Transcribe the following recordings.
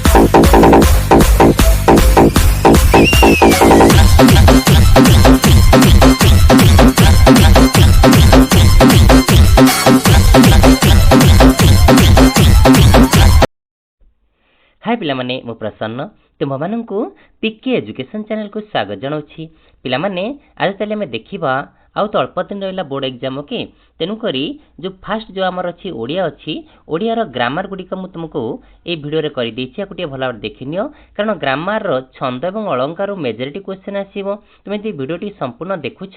हाय पिलामाने मु प्रसन्न तुम मानू पीके एजुकेशन चैनल को स्वागत जनाऊँगी पिलामाने आज ताले आम देखा आउ तो अल्प दिन रहा बोर्ड एग्जाम ओके तेणुक जो फास्ट जो आमर अच्छी ओडिया अच्छी ओडियार ग्रामर गुड़िक मुझे तुमको ये भिडियो रे कर देछि गोटे भल भाव देखिनियो कारण ग्रामर छंद और अलंकार मेजोरिटी क्वेश्चन आसीबो तुम यदि भिडियोटी संपूर्ण देखुछ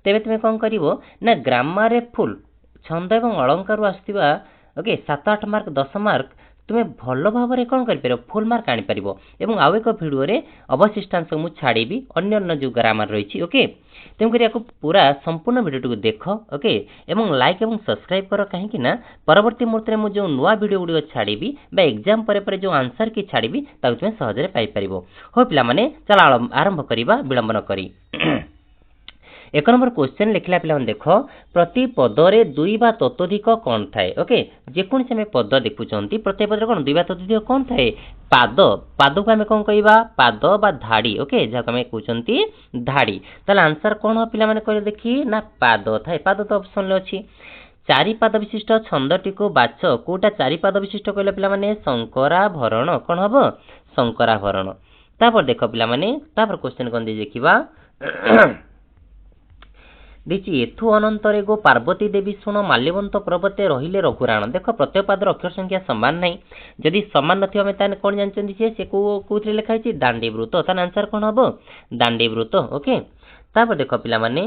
तेबे तुम कौन करिवो ना ग्रामर रे फुल छंद और अलंकार आसुवा ओके 7-8 मार्क 10 मार्क तुम्हें भल भाव में कौन कर फुल मार्क आनीपर और आउ एक भिडियो रे अवशिष्टांश मुझे छाड़ी अन्य जो ग्रामर रही ओके तेणुक पूरा संपूर्ण भिडियो देख ओके एवं लाइक और सब्सक्राइब कर कहीं परवर्ती मुहूर्त में जो नुआ भिडियो गुड़ी छाड़ी एग्जाम पर जो आंसर की छाड़ी तुम्हें सहजरे पाइपर हो पाने चल आरंभ करवा विलंब न करी एक नंबर क्वेश्चन लिखला पे देख प्रति पदरे दुई बा ततोधिक कौन थाए ओके जेकोसी आम पद देखुंत प्रत्येक पदर कौन दुई बा ततोधिक कौन थाए पाद पाद को आम कौन कहवा पाद बा धाड़ी ओके जहाँ आम कहते धाड़ी ताले आंसर कौन हो पिला माने कहले देखी ना पाद थाए पाद तो ऑप्शन अच्छी चारि पाद विशिष्ट छंदटी को बाछ कोटा चारि पाद विशिष्ट कहले पिला माने शंकराभरण कौन हम शंकराभरण तापर देख पिला माने तापर क्वेश्चन कौन दे देखा देखिए एथु अनंतरे गो पार्वती देवी शुण माल्यवंत पर्वते रहिले रघुराण देख प्रत्येक पादर अक्षर संख्या समान नहीं जदि समान नथिबा ताने कोन जानचंदी से कोथरे लिखा है दांडीवृत्त ताने आंसर कोन हबो दांडीवृत्त ओके तापर देखो पिला माने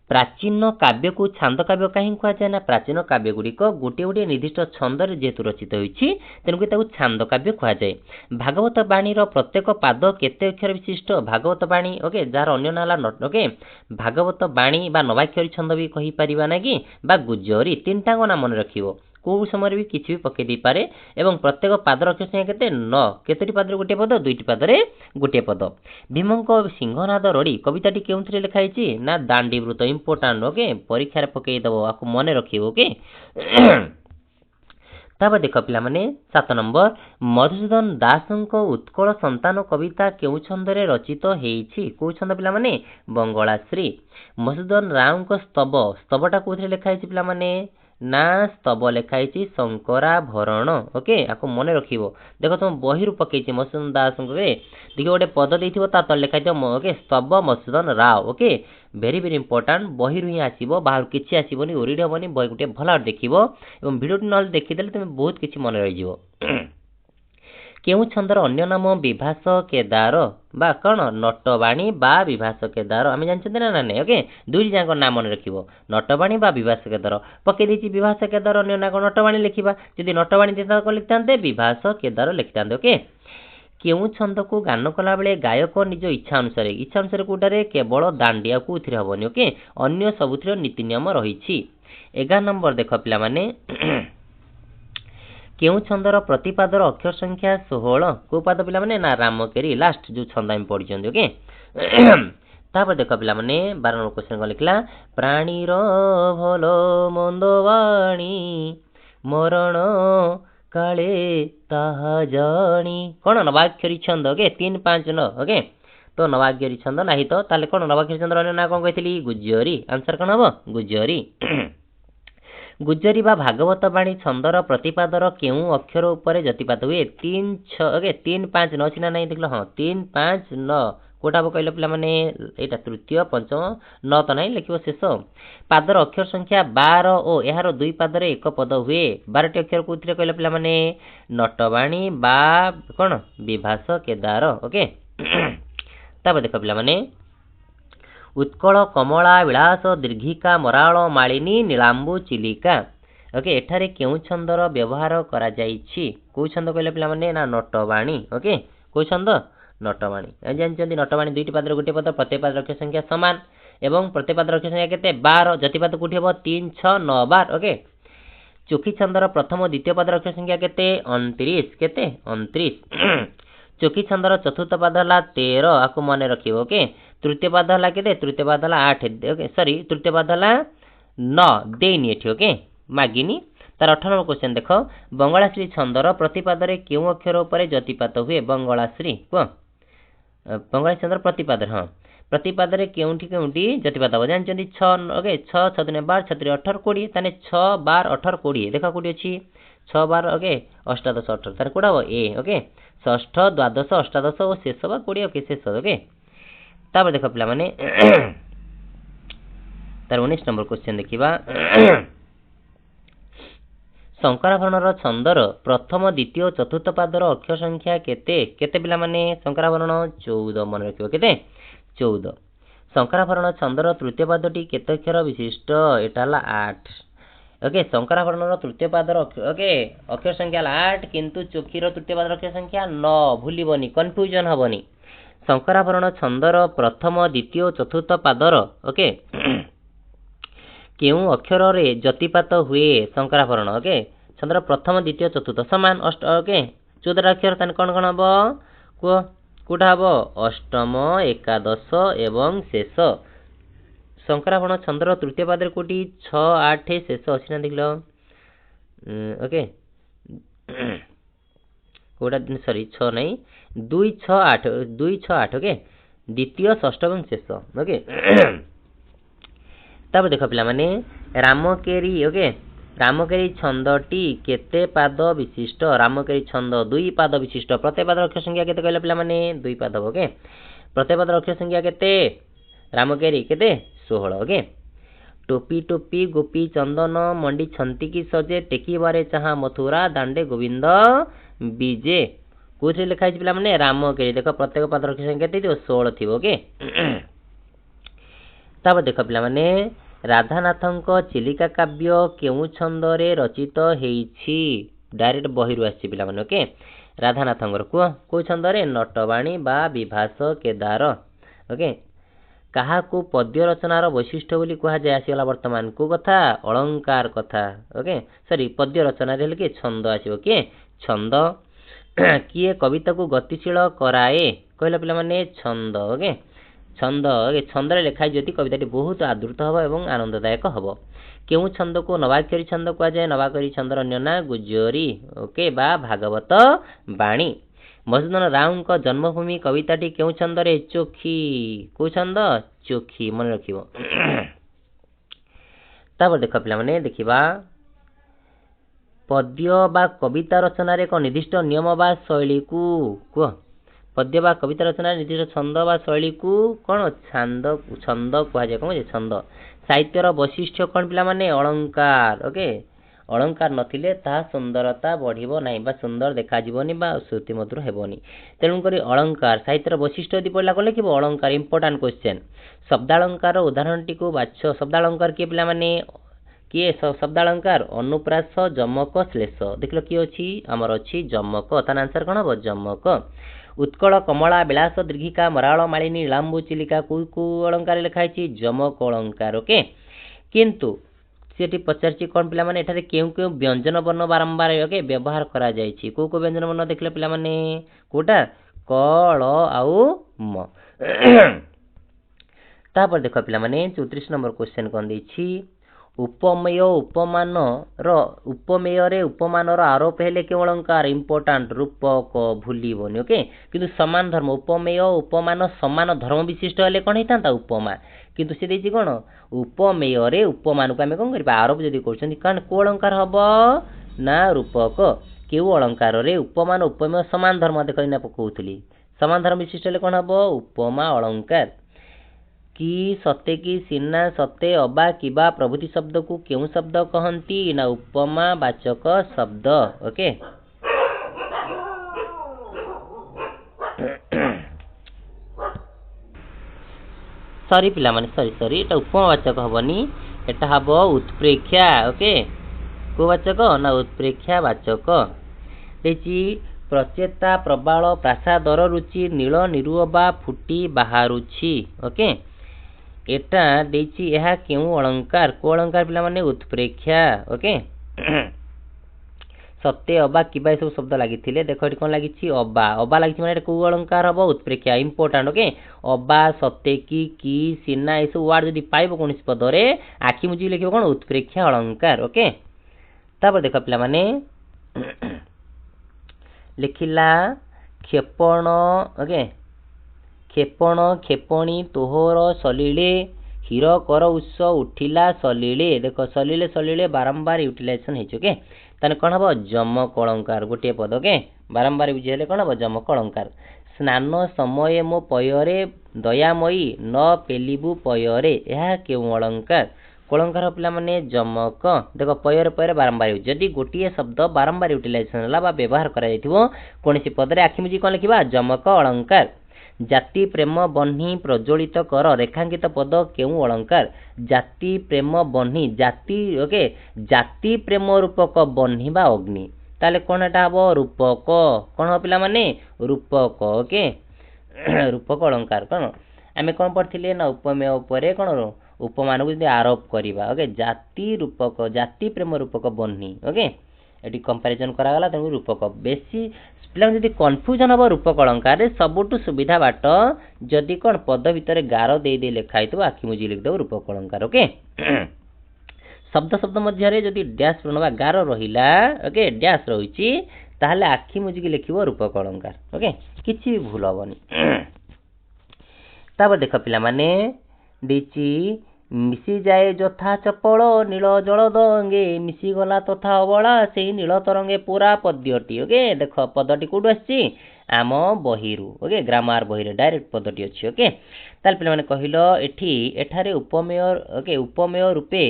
प्राचीन काव्य को छांद काव्य कहीं कहुए ना प्राचीन काव्य गुड़िक गोटे गोटे निर्दिष्ट छंदर जेहेतु रचित होती तेणुक छांद काव्य कहुए भागवत बाणी प्रत्येक पाद केते अक्षर विशिष्ट भागवत बाणी ओके जार अन्य नाला ओके भागवत बाणी बा नवाक्षरी छंद भी कही पारिबा ना कि बा गुजरी तीनटा ना मन रखिबो कौ समय भी किसी भी पकई दे पारे एवं प्रत्येक पादर अक्षर संख्या केते 9 केतोटी पादर गोटे पद दुईटी पादरे गोटे पद भीमंक सिंहनाद रड़ी कविताटी केउथरे लिखा है ना दांडीवृत्त इंपोर्टाट ओके परीक्षा रे पकई दबो आकु मने रखिबो ओके तापर देख पिला माने 7 नंबर मधुसूदन दासंक उत्कल संतान कविता केउ छंदरे रचित हेइछि को छंद पिला माने बंगलाश्री मधुसूदन राव को स्तव स्तवटा कोथरे लिखा है पिला माने ना स्तव लिखाई शंकराभरण ओके आपको मन रखिबो देखो तुम बही पकई मधुसूदन दास देखिए गोटे पद देथिबो ता तले लिखाई ओके स्तव Madhusudan Rao okay very very important बही ही आसीबो बाहर किछि आसीबोनी ओरिड हबनी बही गोटे भल देखिबो एवं वीडियो न देखिदेले तुम बहुत किछि मन रहि जिवो केउ छंदर अन्य नाम विभास केदार बा कौन नटवाणी बा विभास केदार आम जानते ना ना नहीं ओके दुई जाक नाम मन रखिबो नटवाणी बा विभास केदार पकई देछि विभास केदार अन्य ना नटवाणी लिखिबा जदि नटवाणी देता लिखितांते विभास केदार लिखितांते ओके केउ छंद को गान कला बेले गायक निज इच्छा अनुसार कोटारे केवल दांडिया को उथिरे हबनी ओके अन्य सबुथिर नीति नियम रहिछि 11 नंबर देख पिला माने केउ छंदर प्रतिपादर अक्षर संख्या 16 को पाद पिला माने ना रामकेरी लास्ट जो छंद हम पढ़िछन ओके तापर देख पिला माने 12 नंबर क्वेश्चन को लिखला प्राणीर भलो मंदवाणी मरण काले ताहा जानी कौन नवाक्षरी छंद ओके 3 5 9 ओके तो नवाक्षरी छंद नाही तो ताले कौन नवाक्षरी छंद अन्य ना कौन कहथिली गुज्जरी आंसर कौन हबो गुज्जरी गुज्जरी बा भागवत बाणी छंदर प्रतिपादर केउ अक्षर उपरे जतिपात हुए 3 6 ओके 3 5 9 चिना नहीं देखलो हां 3 5 9 कोटा कहले पिला माने एटा तृतीय पंचम 9 तो नहीं लिखिबो शेष पादर अक्षर संख्या 12 ओ एहार दुई पादरे एक पद हुए 12 टी अक्षर कोथिरे कहले पिला माने नटवाणी बा कोन विभास केदार ओके तापर देखो पिला माने उत्कल कमला विलास दीर्घिका मराल मालिनी नीलांबु चिलिका ओके एठारे केउ छंदर व्यवहार करा जाईछि को छंद कहले पिला माने ना नटवाणी ओके को छंद नटवाणी जानचंदी नटवाणी दुईटी पादर गोटे पद प्रत्येक पादर अक्षर संख्या समान एवं प्रत्येक पादर अक्षर संख्या केते 12 जतिपात कोठी हबो 3 6 9 12 ओके चोखी छंदर प्रथम और द्वितीय पादर अक्षर संख्या केते 29 केते 29 चोखी छंदर चतुर्थ पाद हला 13 आकु मने रखिबो ओके तृतीय पाद हला केते तृतीय पाद हला 8 ओके सॉरी तृतीय पाद हला 9 देनी एठी ओके मागिनी तार 18 नंबर क्वेश्चन देख बंगलाश्री छंदर प्रतिपाद केउ अक्षर उपर जतिपात हुए बंगलाश्री कह बंगाली छंदर प्रतिपाद हाँ प्रतिपाद केउठी केउठी जतिपात हम जानते 6 ओके 6 6 12 6 18 20 ताने 6 12 18 20 देख कोटी अच्छी 6 12 ओके अष्टादश 18 तार कोड़ा ए ओके षष्ठ द्वादश अष्टादश और शेष 20 ओके शेष ओके तापर देख पिला माने तार 19 नंबर क्वेश्चन देखिबा शंकराभरण छंदर प्रथम द्वितीय चतुर्थ पादर अक्षर संख्या केते केते पिला माने शंकराभरण 14 मन रखिबो केते 14 शंकराभरण छंदर तृतीय पादटी केते अक्षर विशिष्ट एटाला 8 ओके शंकराभरण तृतीय पादर ओके अक्षर संख्या 8 किंतु चोखीर तृतीय पादर अक्षर संख्या 9 भूलिबनी कंफ्यूजन हबनी शंकराभरण छंदर प्रथम द्वितीय चतुर्थ पादर ओके केउ अक्षर रे जतिपात हुए शंकराभरण ओके छंदर प्रथम द्वितीय चतुर्थ समान अष्ट ओके 14 अक्षर तन कौन कौन हबो कोटा हबो अष्टम एकादश एवं शेष शंकराभरण छंदर तृतीय पाद कोटी 6 8 शेष अछि ना देखलो ओके कोटा सॉरी 6 नहीं 2 6 8 2 6 8 ओके द्वितीय षष्ठ एवं शेष ओके तब देख पिला माने रामकेरी ओके रामकेरी छंदटी केते पाद विशिष्ट रामकेरी छंद 2 पाद विशिष्ट प्रत्येक पाद अक्षर संख्या केते कहले पिला माने 2 पाद ओके प्रत्येक पाद अक्षर संख्या केते रामकेरी केते 16 ओके टोपी टोपी गोपी चंदन मंडी छंती की सजे टेकी बारे चाहा मथुरा दांडे गोविंद बीजे कोथि लिखा है पिला माने रामकेरी देख प्रत्येक पाद अक्षर संख्या केते 16 थिबो ओके तब देख पिला माने राधानाथंक चिलिका काव्य केउ छंदरे रचित हेइछि डायरेक्ट बहिरु आछि पिला माने ओके राधानाथंकर को छंदरे नटवाणी बा विभास केदार ओके कहा को पद्य रचनार वैशिष्ट्य बोली कहा जाय आसीला वर्तमान को कथा अलंकार कथा ओके सॉरी पद्य रचना रे के छंद आसीबो के छंद किए कविता को गतिशील कराए कहला पिला माने छंद ओके छंद छंदरे लेखाई जति कविताटी बहुत आदृत हब एवं आनंददायक हब केउ छंद को नवाक्षरी छंद कहा जाए नवाक्षरी छंदर अन्य ना गुज्जरी ओके बा भागवत बाणी मधुसूदन राव का जन्मभूमि कविताटी केउ छंदरे चोखी को छंद चोखी मन रखिबो तापर देख पिला माने देखिबा पद्य बा कविता रचना रे को निर्दिष्ट नियम बा शैली को पद्य बा कविता रचना निर्दिष्ट छंद बा शैली को कौन छंद छंद कहा जाए कौन छंद साहित्यर वैशिष्ट्य कौन पिला माने अलंकार ओके अलंकार नथिले ता सुंदरता बढ़िबो नाही बा सुंदर देखा जीवनी बा श्रुति मधुर हेबोनी तेणु करी अलंकार साहित्यर वैशिष्ट्य यदि पढ़ला कले कि अलंकार इंपोर्टेंट क्वेश्चन शब्दालंकार उदाहरणटी को बाछ शब्दालंकार के पिला माने किए शब्दालंकार अनुप्रास जमक श्लेष देखलो कि अछि हमर अछि जमक तार आंसर कोन हो जमक उत्कल कमला विलास दीर्घिका मराळ मालिनी नीलांबु चिलिका कु अलंकार लिखाई जमक अलंकार ओके किंतु सेठी पचारची कोन पिला माने एठारे केउ केउ व्यंजन वर्ण बारंबार ओके व्यवहार करा जायछि को व्यंजन वर्ण देखले पिला माने कोटा क ल आउ म तापर देखो पिला माने 34 नंबर क्वेश्चन कोन दैछि उपमेय उपमान उपमेय रे उपमान आरोप हेले के अलंकार इंपोर्टेंट रूपक भूलिबोनी ओके किंतु समान धर्म उपमेय उपमान समान धर्म विशिष्ट हेले कोन हेतांता उपमा किंतु से देछि कोन उपमेय रे उपमान को हमें कोन करबा आरोप जदी करछन कान को अलंकार हबो ना रूपक केउ अलंकार रे उपमान उपमेय समान धर्म देखैना पकोउथली समान धर्म विशिष्ट हेले कोन हबो उपमा अलंकार कि सत्य की सिन्ना सत्य अबा किबा प्रभृति शब्द को केउ शब्द कहंती ना उपमा वाचक शब्द ओके सॉरी पिला माने सॉरी एटा उपमा वाचक हबनी एटा हबो उत्प्रेक्षा ओके को वाचक ना उत्प्रेक्षा वाचक देची प्रचेता प्रबाल प्रासादर रुचि नील निरुअबा फुटी बाहारुछि ओके एटा देछि एहा केउ अलंकार को अलंकार पिला माने उत्प्रेक्षा ओके सत्य अबा किबा सब शब्द लागिथिले देखो एटी कोन लागिछि अबा लागिछि माने को अलंकार हबो उत्प्रेक्षा इंपोर्टेंट ओके अबा सत्य की सिन्ना एसो वर्ड जदी पाइबो कोनस पदरे आखि मुजी लिखिबो कोन उत्प्रेक्षा अलंकार ओके तापर देख पिला माने लिखिला क्षेपण ओके क्षेपण क्षेपणी तोहर सलिले हीर कर उस उठिला सलिले देख सलिले सलिले बारंबार यूटिलाइजेशन है ओके ताने कौन हम जमक अलंकार गोटे पद ओके बारंबार यूज हेले कौन हम जमक अलंकार स्नान समय मो पयरे दयामयी न पेलिबू पयरे यह केउ अलंकार कलंकार पिला माने जमक देख पयर पयर बारंबार यूज जदि गोटे शब्द बारंबार यूटिलाइजेशन है व्यवहार करा कोनसी पद रे आखि मुजी कौन लिखा जमक अलंकार जाति प्रेम बन्ही प्रज्वलित कर रेखांकित पद केउ अलंकार जाति प्रेम बन्ही जाति ओके जाति प्रेम रूपक बन्ही बा अग्नि ताले कौन एटा हबो रूपक कौन हो पिला माने रूपक ओके रूपक अलंकार कौन आमे कौन पढ़थिले ना उपमेय उपरे कौन उपमान को आरोप करवा ओके जाति रूपक जाति प्रेम रूपक बन्ही ओके एटी कंपैरिजन करा गला तेनु रूपक बेसी पिला जदि कन्फ्यूजन हम रूपक अलंकार सबुठु सुविधा बाट जदि कौन पद भितर गार दे दे लिखाई तो आखि मुजी लिखदेव रूपक अलंकार ओके शब्द शब्द मध्य जदि डैश प्रणवा गार रहिला ओके डैश रही ताहले आखि मुजी लिखिबो रूपक अलंकार ओके किछि भी भूल हबनी तापर देख पिला माने डिची मिसी जाए जथा चपल नील जल दंगे मिसी गला तथा अबला से नील तरंगे पूरा पद्यटी ओके देख पदटी कोड आछि आम बहिरु ओके ग्रामार बहिरे डायरेक्ट पदटी अछि ओके ताल पिला माने कहिलो एठी एठारे उपमेय ओके उपमेय रूपे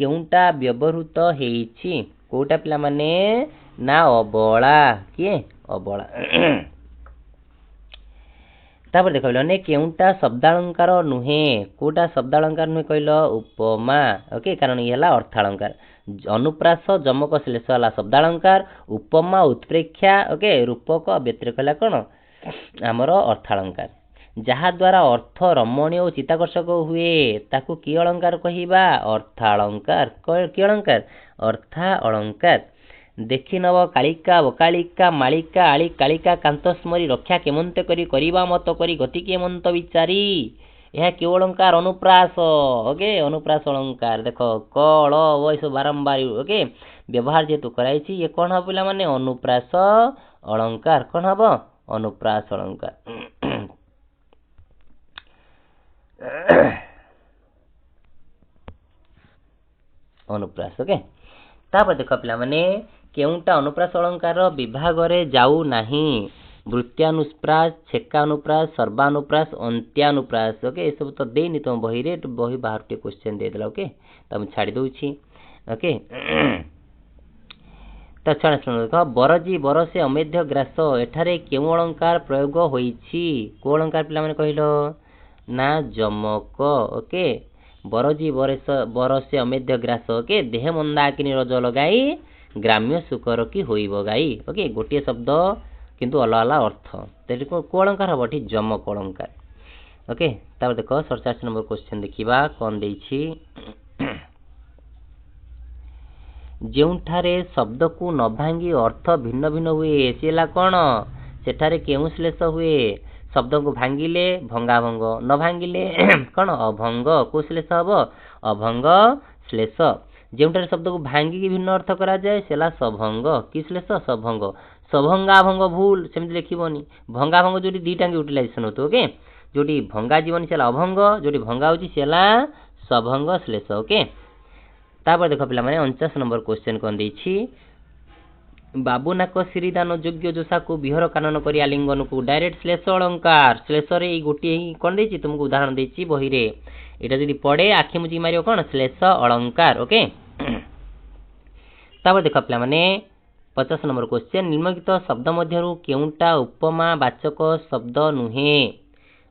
केउंटा व्यवहृत हेइछि कोटा पिला माने ना अबला के अबला तापर देख ने केउंटा शब्दालंकार नुहे कोटा शब्दालंकार नुहे कहल उपमा ओके कारण ये हला अर्थालंकार अनुप्रास जमक श्लेष हला शब्दालंकार उपमा उत्प्रेक्षा ओके रूपक व्यतिरेक हला कोन हमर अर्थालंकार जहा द्वारा अर्थ रमणीय और चित्ताकर्षक हुए ताकू की अलंकार कहिबा अर्थालंकार की अलंकार अर्था अलंकार देखि नव कालिका वकालिका मालिका आली कालिका कांतस्मरी रक्षा केमंत करी करिबा मत करी गति केमंत विचारी यह क्यों अलंकार अनुप्रास ओके अनुप्रास अलंकार देख कल वैस बारंबार ओके व्यवहार जेतु कराई ये कौन हम पिला माने अनुप्रास अलंकार कौन हम अनुप्रास अलंकार अनुप्रास ओके तापर देख पिला माने केउंटा अनुप्रास अलंकार विभाग रे जाऊ नाही वृत्त्यानुप्रास छेकानुप्रास सर्वानुप्रास अंत्यानुप्रास ओके ये सब तो देनी तुम बही रे बही बाहर टे क्वेश्चन दे देला ओके तम छाड़ी दउछि ओके त छाड़ सुन देख बरजी बरसे अमेध्य ग्रास एठारे केउ अलंकार प्रयोग होईछि को अलंकार पिला माने कहिलो ना जमक ओके बरजी बरसे अमेध्य ग्रास ओके देह मंदाकिनी रज लगाई ग्राम्य सुकर की होइब गाई ओके गोटे शब्द किंतु अलग अलग अर्थ तेरे को अलंकार हम ठीक जमक अलंकार ओके तापर देख 47 नंबर क्वेश्चन देखिबा कोन देछि जेउठारे शब्द को न भांगी अर्थ भिन्न भिन्न हुए सेला कोन सेठारे केउ श्लेष हुए शब्द को भांगिले भंगा भंग न भांगिले कौन अभंग को श्लेष हम अभंग श्लेष जोटार शब्द को भांगी भिन्न अर्थ करा जाए सेला सभंग कि श्लेष सभंग सभंगा भंग भूल सेमती लिखिबनी भंगा भंग जोटी दीटा यूटिलाइजेशन होतो ओके जोटी भंगा जीवन सेला अभंग जोटी भंगा होची सेला सभंग श्लेष ओके तापर देख पिला माने 49 नंबर क्वेश्चन कोन देछि बाबुनाक श्रीदान योग्य जोसा को विहर कानन करी आलिंगन को डायरेक्ट श्लेष अलंकार श्लेष रे ई गोटी कोन देछि तुमको उदाहरण देछि बही रे एटा जदि पढ़े आखि मुजी मारियो कोन श्लेष अलंकार ओके तापर देख पिला माने 50 नंबर क्वेश्चन निम्नलिखित शब्द मध्यरु केउंटा उपमा वाचक शब्द नुहे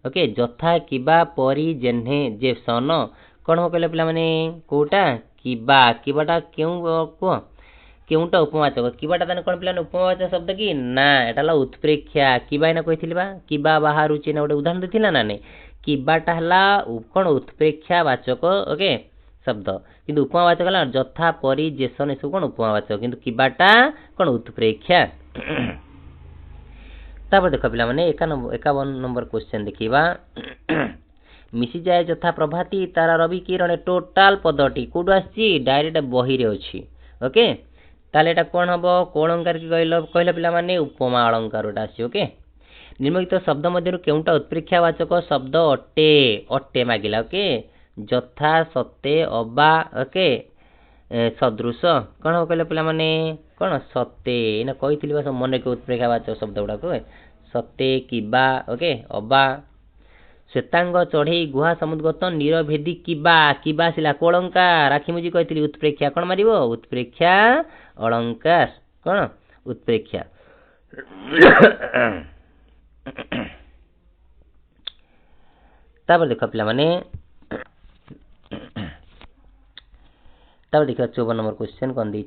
ओके जथा किबा परी जेन्हे जे सन कोन हो कहले पिला माने कोटा किबा किबाटा केउ को केउंटा उपमावाचक किबाटा तने कोन पिला उपमावाचक शब्द की ना एटाला उत्प्रेक्षा किबा इना कहिथिलि बा किबा बाहारुची ना गोटे उदाहरण देथिला ना ने किबाटा हला कोन उत्प्रेक्षा वाचक ओके शब्द किंतु उपमावाचक हला जथा परी जेसन सब कोन उपमावाचक किंतु किबाटा कोन उत्प्रेक्षा तापर देख पिला माने 51 नंबर क्वेश्चन देखिबा मिसी जाए जथा प्रभाती तारा रवि किरण टोटाल पदटी कोड आछि डायरेक्ट बही रे अछि ओके ताले एटा कोन हबो को अलंकार की कहला पिला माने उपमा अलंकार एटा आसी ओके निम्नलिखित शब्द मध्यरु केउटा उत्प्रेक्षावाचक शब्द अट्टे अट्टे मागिला ओके यथा सत्य अबा ओके सदृश कौन हम कहले पिला माने कौन सत्य ना कहिथिली बस मन के उत्प्रेक्षावाचक शब्द गुडा को सत्य किबा ओके अबा श्वेतांग चढ़ई गुहा समुद्रगत निरभेदी किबा किबा सिला को अलंकार आखि मुजी कहिथिली उत्प्रेक्षा कौन मारिबो उत्प्रेक्षा अलंकार कौन उत्प्रेक्षा तापर देख पिला माने तापर देख 54 नंबर क्वेश्चन कौन दी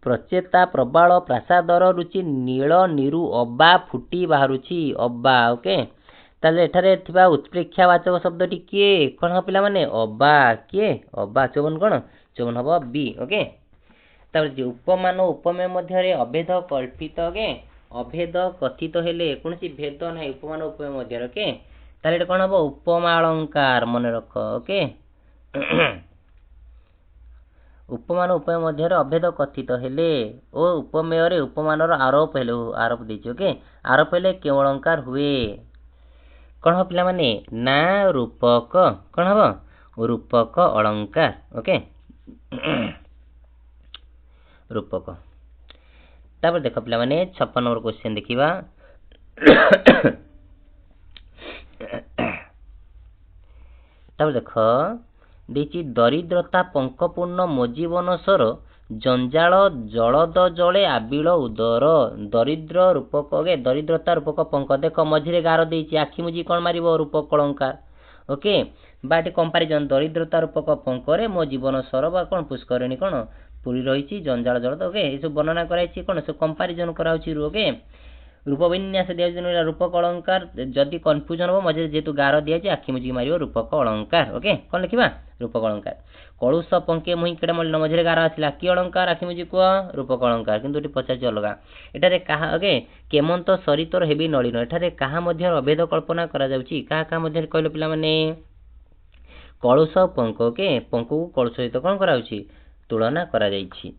प्रचेता प्रबाल प्रासादर रुचि नील निरु अबा फुटी बाहरुची अबा ओके ताले एठारे थिबा उत्प्रेक्षावाचक शब्दटी किए कोन ह पिला माने अबा किए अबा 54 कोन 54 हबो बी ओके तापर जे उपमान उपमेय मध्य रे अभेद कल्पित ओके अभेद कथित हेले कोनसी भेद नै उपमान उपमेय मध्य रे ओके ताले एटा कोन हबो उपमा अलंकार मन रख ओके उपमान उपमेय मध्य रे अभेद कथित हेले ओ उपमेय रे उपमान रो आरोप हेले आरोप देछि ओके आरोप हेले के अलंकार हुए कोन हो पिला माने ना रूपक कोन हबो रूपक अलंकार ओके रूपक तापर देख पिला माने 56 नंबर क्वेश्चन देखिबा तापर देख देछि दरिद्रता पंकपूर्ण मो जीवन सर जंजाल जलद जले आबिल उदर दरिद्र रूपक ओके दरिद्रता रूपक पंक देख मझिरे गार देछि आखि मुजी कोन मारिबो रूपक अलंकार ओके बाटी कंपैरिजन दरिद्रता रूपक पंक रे मो जीवन सर बा कोन पुष्करिणी कोन पूरी रहिछि जंजाल जलद ओके ए सब वर्णना कराइछि कोन से कंपैरिजन कराउछि ओके रूप विन्यास दिया रूपक अलंकार जदि कन्फ्यूजन हो मझे जेतु गार दिया आखि मुझी मारियो रूपक अलंकार ओके कौन लिखा रूपक अलंकार कलुष पंके मुही केड़ा मल्ल मझे गार आसला कि अलंकार आखि मुझी कह रूपक अलंकार किंतु एटी पचार अलगा एटारे कहा ओके केमंत सरितर हेबी नलिन एटारे कहा मध्य अभेद कल्पना करा जाउची कहा मध्य कहले पिला माने कलुष पंक ओके पंक को कलुष सहित कोन कराउची तुलना करा जाइछि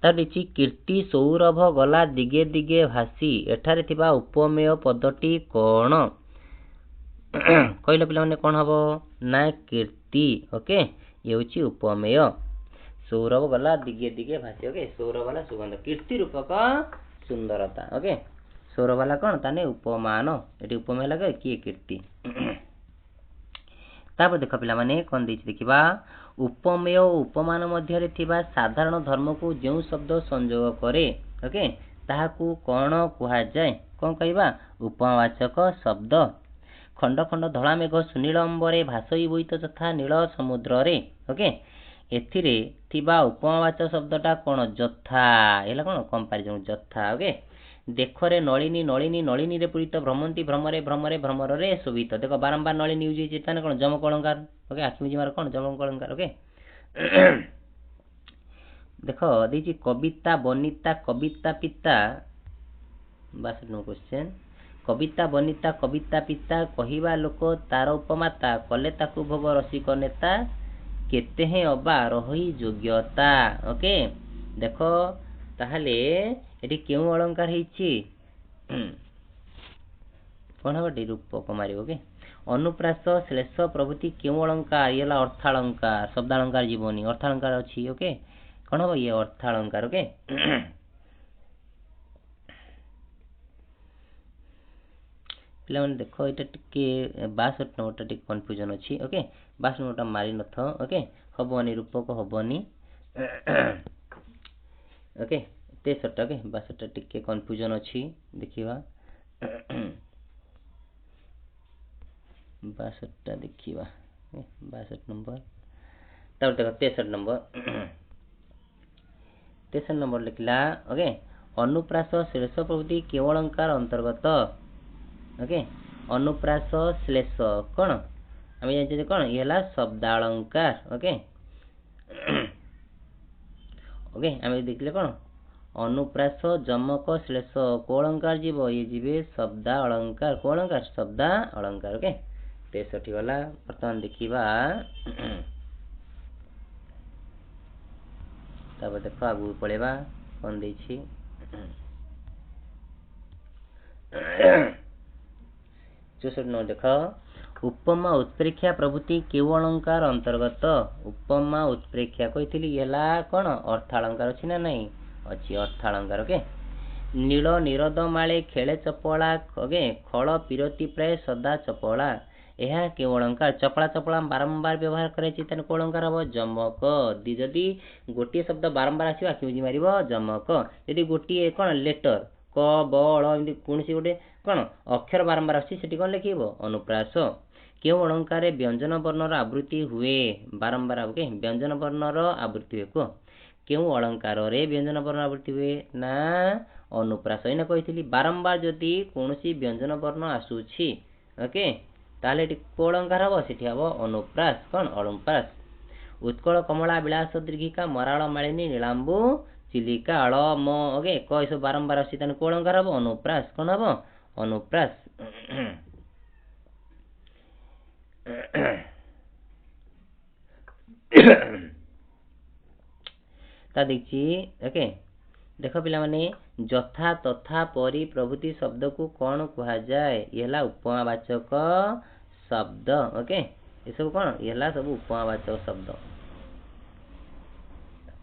तादिछि कीर्ति सौरभ गला दिगे दिगे भासी एठारे थिबा उपमेय पदटी कोन कहले पिला माने कोन हबो ना कीर्ति ओके ये होछि उपमेय सौरभ गला दिगे दिगे भासी ओके सौरभ वाला सुगंध कीर्ति रूपक सुंदरता ओके सौरभ वाला कोन ताने उपमान एटी उपमेय लगे कि कीर्ति तापर देख पिला माने कोन दैछि देखिबा उपमेय उपमान मध्य रे थिबा साधारण धर्म को जेउ शब्द संयोग करे ओके ताहाकू कोन कुहा जाय कोन कहबा उपमावाचक शब्द खंड खंड धळा मेघ सुनील अंबरे भासई बोईत तथा नील समुद्र रे ओके एथिरे थिबा उपमावाचक शब्दटा कोन जथा एला कोन कंपैरिजन जथा ओके देखरे नलिनी नलिनी नलिनी रे पूरित भ्रमंती भ्रमरे भ्रमरे भ्रमर रे शोभित देखो बारंबार नलिनी यूज होइछ ताने कोन जमक अलंकार ओके आखि मुजी मार कोन जमक अलंकार ओके देखो देछि कविता बनिता कविता पिता बस नो क्वेश्चन कविता बनिता कविता पिता कहिबा लोक तार उपमाता कले ताकू भोग रसिक नेता केते हे अबा रही योग्यता ओके देखो ताहले एटी केउ अलंकार हिची कोन हबटी रूपक मारिबो के अनुप्रास श्लेष प्रभृति केउ अलंकार येला अर्थालंकार शब्दालंकार जीवनी अर्थालंकार अछि ओके कोन हबो ये अर्थालंकार ओके पिला माने देखो एटा टिके 62 नंबरटा टिके कंफ्यूजन अछि ओके 62 नंबरटा मारि नथ ओके हबोनी रूपक हबोनी ओके 63 ओके 62 टिके कंफ्यूजन अछि देखिबा 62 देखिबा 62 नंबर तब देखो 63 नंबर 63 नंबर लिखला ओके अनुप्रास श्लेष प्रभृति केवल अलंकार अंतर्गत ओके अनुप्रास श्लेष कोन आमे जानि कोन येला शब्दालंकार ओके ओके आमे देखले कोन अनुप्रास जमक श्लेष को अलंकार जीव ये जीवे शब्द अलंकार को अलंकार शब्द अलंकार ओके 63 वाला वर्तमान देखिबा तापर देख आगु पळेबा कौन देछि 64 नंबर देख उपमा उत्प्रेक्षा प्रभृति केउ अलंकार अंतर्गत उपमा उत्प्रेक्षा कहितली गेला कोन अर्थालंकार अछि ना नहीं अछि अर्थालंकार के नील निरद माळे खेले चपला ओके खळ पिरती प्राय सदा चपला यह केउ अलंकार चपला चपला बारंबार व्यवहार करे छि तने को अलंकार हबो जमक जदि गोटे शब्द बारंबार आसीबा कि बुझी मारिबो जमक यदि गोटे कोन लेटर क ब ळ एमि कोनसी गोटे कोन अक्षर बारंबार आसी सेठी कोन लिखिबो अनुप्रास केउ अलंकार व्यंजन वर्णर आवृत्ति हुए बारंबार ओके व्यंजन वर्णर आवृत्ति हुए को केउ अलंकार रे व्यंजन वर्ण आवृत्ति हुए ना अनुप्रास एना कहितली बारंबार जदि कोनसी व्यंजन वर्ण आसुछि ओके ताले को अलंकार हबो सेठी हबो अनुप्रास कोन अनुप्रास उत्कल कमला विलास दीर्घिका मराळ मालिनी नीलांबु चिलिका अळ म ओके क इसो बारंबार आसी तने को अलंकार हबो अनुप्रास कोन हबो अनुप्रास ता देखि ओके देख पिला माने जथा तथा परि प्रभृति शब्द को कौन कहा जाए यहला उपमावाचक शब्द ओके ये सब कौन यहला सब उपमावाचक शब्द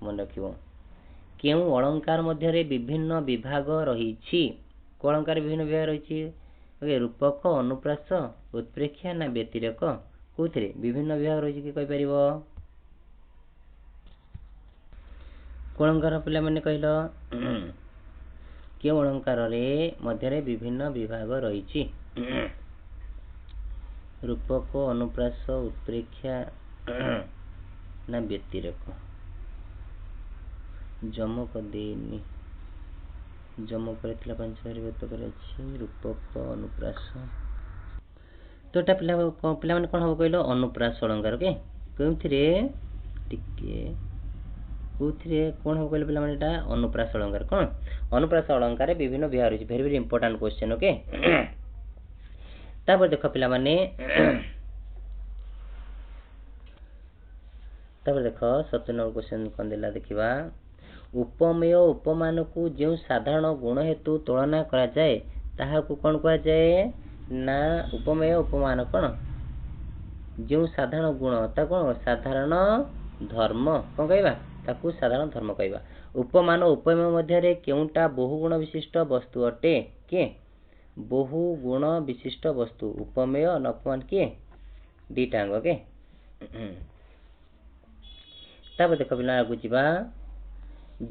मन रखिबो केउ अलंकार मध्य रे विभिन्न विभाग रहिछि को अलंकार विभिन्न विभाग रहिछि ओके रूपक अनुप्रास उत्प्रेक्षा ना व्यतिरेक कोथरे विभिन्न विभाग रहिछि कि कहि परिबो को अलंकार पिला माने कहिलो केउ अलंकार रे मध्य रे विभिन्न विभाग रहिछि रूपक अनुप्रास उत्प्रेक्षा ना व्यतिरेक जमक देनी जमक करथिला पंचवारी व्यक्त करे अछि रूपक अनुप्रास तो ता पिला माने कोन हो कहलो अनुप्रास अलंकार के केउथिरे टिके कोथिरे कोन हो कहलो पिला माने ता अनुप्रास अलंकार कोन अनुप्रास अलंकार विभिन्न विभाग रहिछि very very important question okay तापर देखो पिला माने तापर देखो 17 नंबर क्वेश्चन कोन देला देखिबा उपमेय उपमान को जो साधारण गुण हेतु तुलना करा जाए ताहा को कोन कहा जाए ना उपमेय उपमान कोन जो साधारण गुण ता कोन साधारण धर्म कोन कहबा ताकू साधारण धर्म कहबा उपमान उपमेय मध्य रे केउटा बहुगुण विशिष्ट वस्तु अटे के बहुगुण विशिष्ट वस्तु उपमेय न उपमान के दीटांग ओके तापर देखो बिना आगु जिबा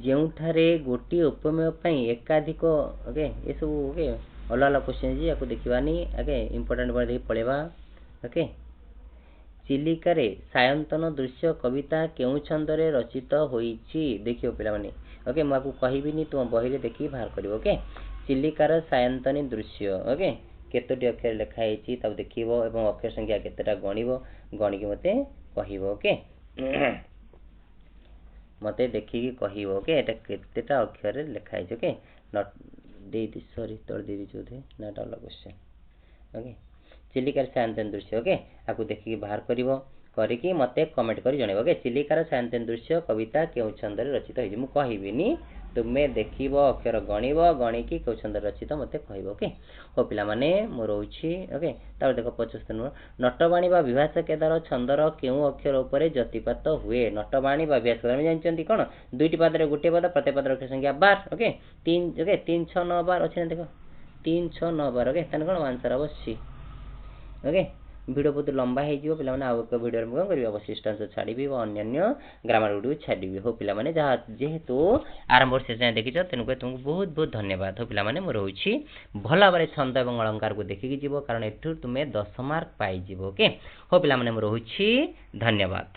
जेउठारे गोटी उपमेय पई एकाधिक ओके ए सब ओके अलग अलग क्वेश्चन जी याको देखिबानी ओके इंपोर्टेंट वर्ड देखि पळेबा ओके चिलिका रे सायंतन दृश्य कविता केउ छंद रे रचित होईछि देखियो पिला माने ओके माकू कहिबिनी तुम बही रे देखि बाहर करिवो ओके चिलिका रे सायंतनी दृश्य ओके केतोटी अक्षर लिखा हेछि तब देखिबो एवं अक्षर संख्या केतेटा गणिबो गणिकी मते कहिबो ओके मते देखिकी कहिबो ओके एटा केतेटा अक्षर रे लिखा हेछि ओके नॉट दे दि सॉरी तोड़ दे दि जोधे नाटा वाला क्वेश्चन ओके चिलिकार सायंतन दृश्य ओके आकु देखिकी बाहर करिवो करिकी मते कमेंट करी जणेबो ओके चिलिकार सायंतन दृश्य कविता केउ छंद रे रचित होइछि मु कहिबिनी तुमे देखिबो अक्षर गणिबो गणिकी केउ छंद रचित मते कहिबो ओके ओ पिला माने मो रहउछि ओके तापर देखो 75 नंबर नटवाणी बा विभाष केदार छंदर केउ अक्षर ऊपर जतिपात हुए नटवाणी बा विभाष केदार जानचंती कोन दुईटी पद रे गुटे पद प्रत्येक पद अक्षर संख्या 12 ओके 3 ओके 3 6 9 12 अछि देखो 3 6 9 12 ओके तने कोन आंसर अवश्य ओके वीडियो बहुत लंबा हे जिवो पिला माने आउक वीडियो रे मगन करियो अवशिष्टांश छाडीबी अन्य ग्रामर वीडियो छाडीबी हो पिला माने जहा जेहेतु आरंभ से जाय देखिछ तेनु को तुमको बहुत बहुत धन्यवाद हो पिला माने मो रहउछि भला बारे छंद एवं अलंकार को देखि जिवो कारण एठु तुमे 10 मार्क पाई जिवो ओके हो पिला माने मो रहउछि धन्यवाद।